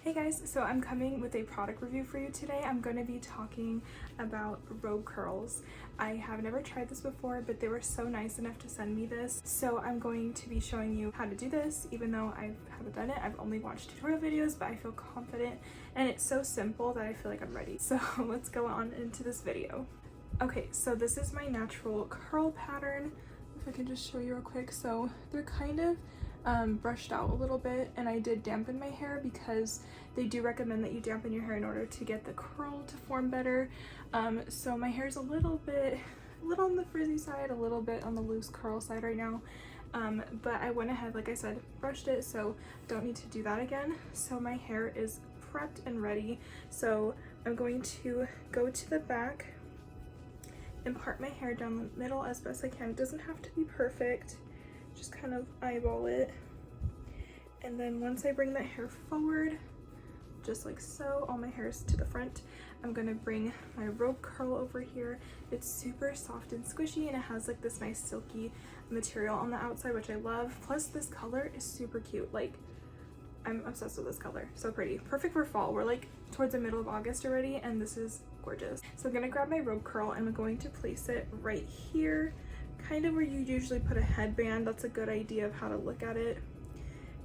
Hey guys, so I'm coming with a product review for you today. I'm going to be talking about Robe Curls. I have never tried this before, but they were so nice enough to send me this. So I'm going to be showing you how to do this, even though I haven't done it. I've only watched tutorial videos, but I feel confident and it's so simple that I feel like I'm ready. So let's go on into this video. Okay, so this is my natural curl pattern. If I can just show you real quick. So they're kind of brushed out a little bit, and I did dampen my hair because they do recommend that you dampen your hair in order to get the curl to form better. So my hair is a little on the frizzy side, a little bit on the loose curl side right now. But I went ahead, like I said, brushed it, so don't need to do that again. So my hair is prepped and ready. So I'm going to go to the back and part my hair down the middle as best I can. It doesn't have to be perfect, just kind of eyeball it. And then once I bring that hair forward, just like so, all my hair is to the front, I'm gonna bring my Robe Curl over here. It's super soft and squishy, and it has like this nice silky material on the outside, which I love. Plus this color is super cute. Like, I'm obsessed with this color. So pretty. Perfect for fall. We're like towards the middle of August already, and this is gorgeous. So I'm gonna grab my Robe Curl and I'm going to place it right here, kind of where you usually put a headband. That's a good idea of how to look at it.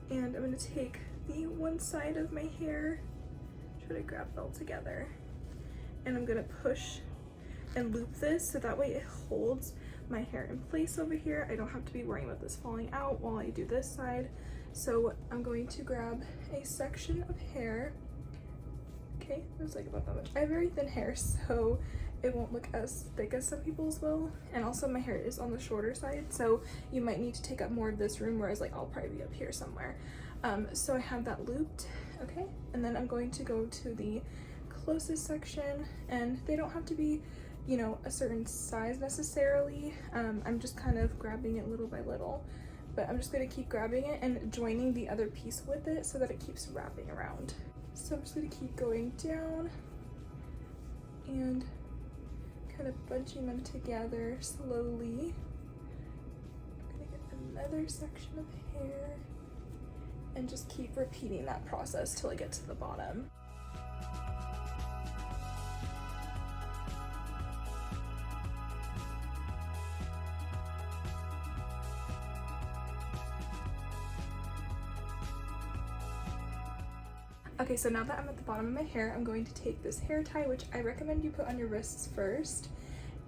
And I'm gonna take the one side of my hair, try to grab it all together, and I'm gonna push and loop this so that way it holds my hair in place over here. I don't have to be worrying about this falling out while I do this side. So I'm going to grab a section of hair. Okay, there's like about that much. I have very thin hair, so it won't look as thick as some people's will. And also my hair is on the shorter side, so you might need to take up more of this room, whereas like I'll probably be up here somewhere. So I have that looped, okay? And then I'm going to go to the closest section, and they don't have to be, you know, a certain size necessarily. I'm just kind of grabbing it little by little, but I'm just gonna keep grabbing it and joining the other piece with it so that it keeps wrapping around. So I'm just gonna keep going down and kind of bunching them together slowly. I'm gonna get another section of hair and just keep repeating that process till I get to the bottom. Okay, so now that I'm at the bottom of my hair, I'm going to take this hair tie, which I recommend you put on your wrists first,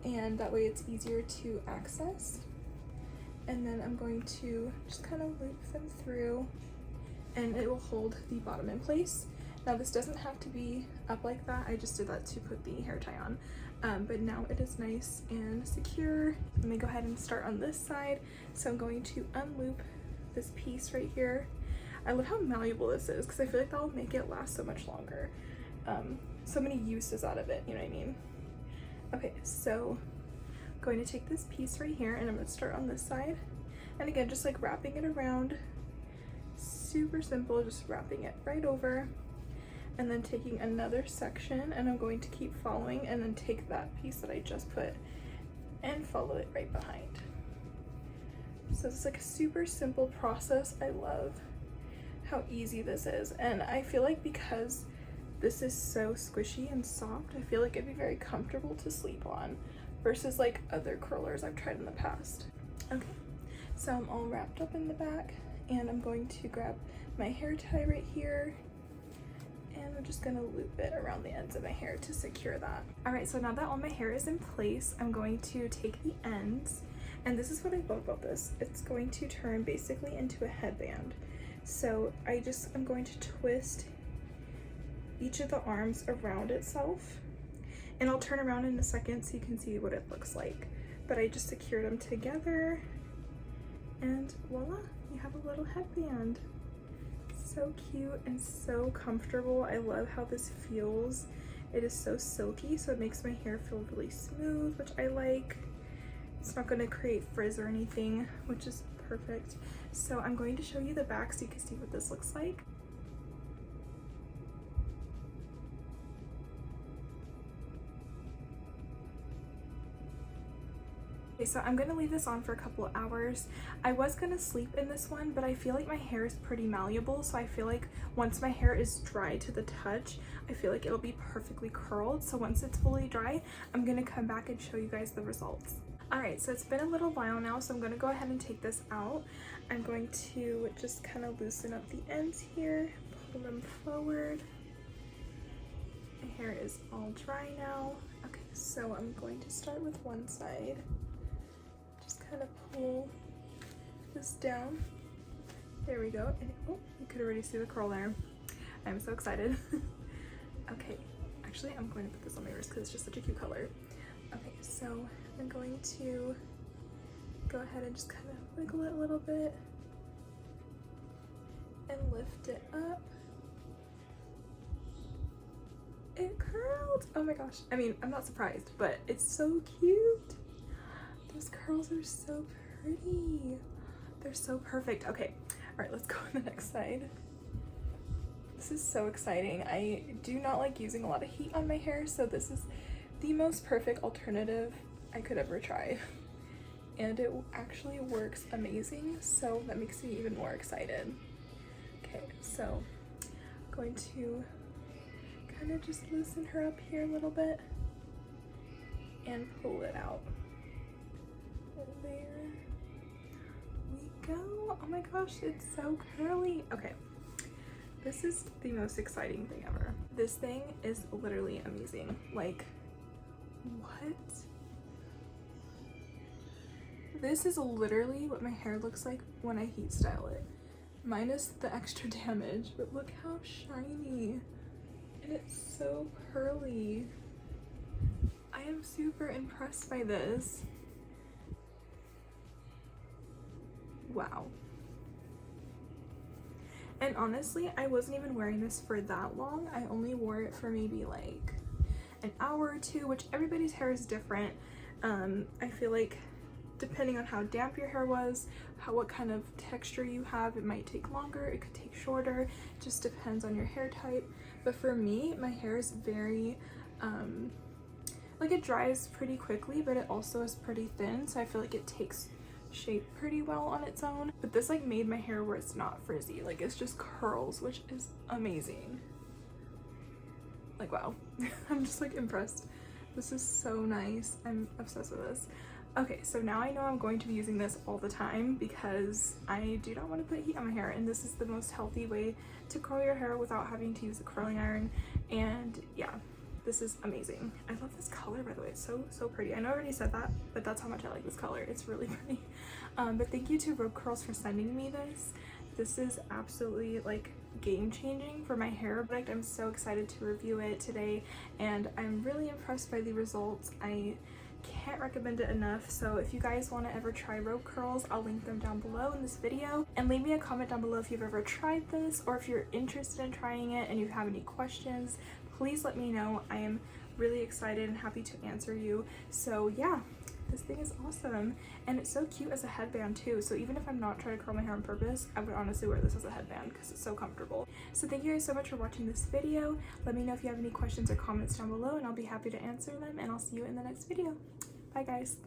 and that way it's easier to access. And then I'm going to just kind of loop them through, and it will hold the bottom in place. Now this doesn't have to be up like that, I just did that to put the hair tie on. But now it is nice and secure. Let me go ahead and start on this side. So I'm going to unloop this piece right here. I love how malleable this is because I feel like that will make it last so much longer. So many uses out of it, you know what I mean? Okay, so I'm going to take this piece right here and I'm going to start on this side. And again, just like wrapping it around. Super simple, just wrapping it right over. And then taking another section, and I'm going to keep following and then take that piece that I just put and follow it right behind. So it's like a super simple process. I love how easy this is, and I feel like because this is so squishy and soft, I feel like it'd be very comfortable to sleep on versus like other curlers I've tried in the past. Okay, so I'm all wrapped up in the back, and I'm going to grab my hair tie right here, and I'm just gonna loop it around the ends of my hair to secure that. All right, so now that all my hair is in place, I'm going to take the ends, and this is what I love about this. It's going to turn basically into a headband. So I'm going to twist each of the arms around itself, and I'll turn around in a second so you can see what it looks like. But I just secured them together, and voila, you have a little headband. So cute and so comfortable. I love how this feels. It is so silky, so it makes my hair feel really smooth, which I like. It's not going to create frizz or anything, which is perfect. So I'm going to show you the back so you can see what this looks like. Okay, so I'm gonna leave this on for a couple of hours. I was gonna sleep in this one, but I feel like my hair is pretty malleable, so I feel like once my hair is dry to the touch, I feel like it'll be perfectly curled. So once it's fully dry, I'm gonna come back and show you guys the results. Alright, so it's been a little while now, so I'm gonna go ahead and take this out. I'm going to just kind of loosen up the ends here, pull them forward. My hair is all dry now. Okay, so I'm going to start with one side. Just kind of pull this down. There we go. And oh, you could already see the curl there. I'm so excited. Okay, actually I'm going to put this on my wrist because it's just such a cute color. Okay, so I'm going to go ahead and just kind of wiggle it a little bit and lift it up. It curled! Oh my gosh. I mean, I'm not surprised, but it's so cute. Those curls are so pretty. They're so perfect. Okay, all right, let's go on the next side. This is so exciting. I do not like using a lot of heat on my hair, so this is the most perfect alternative I could ever try. And it actually works amazing, so that makes me even more excited. Okay, so I'm going to kind of just loosen her up here a little bit and pull it out. And there we go. Oh my gosh, it's so curly. Okay, this is the most exciting thing ever. This thing is literally amazing. Like, what? This is literally what my hair looks like when I heat style it. Minus the extra damage, but look how shiny. And it's so curly. I am super impressed by this. Wow. And honestly, I wasn't even wearing this for that long. I only wore it for maybe like an hour or two, which everybody's hair is different. I feel like depending on how damp your hair was, what kind of texture you have, it might take longer, it could take shorter. It just depends on your hair type. But for me, my hair is very, like it dries pretty quickly, but it also is pretty thin. So I feel like it takes shape pretty well on its own. But this like made my hair where it's not frizzy. Like it's just curls, which is amazing. Like, wow. I'm just like impressed. This is so nice. I'm obsessed with this. Okay, so now I know I'm going to be using this all the time because I do not want to put heat on my hair, and this is the most healthy way to curl your hair without having to use a curling iron. And yeah, this is amazing. I love this color, by the way. It's so pretty. I know I already said that, but that's how much I like this color. It's really pretty. But thank you to Robe Curls for sending me this. This is absolutely like game-changing for my hair product. I'm so excited to review it today, and I'm really impressed by the results. I can't recommend it enough. So if you guys want to ever try Robe Curls, I'll link them down below in this video, and leave me a comment down below if you've ever tried this, or if you're interested in trying it and you have any questions, please let me know. I am really excited and happy to answer you. So yeah, this thing is awesome, and it's so cute as a headband too. So even if I'm not trying to curl my hair on purpose, I would honestly wear this as a headband because it's so comfortable. So thank you guys so much for watching this video. Let me know if you have any questions or comments down below, and I'll be happy to answer them, and I'll see you in the next video. Bye guys.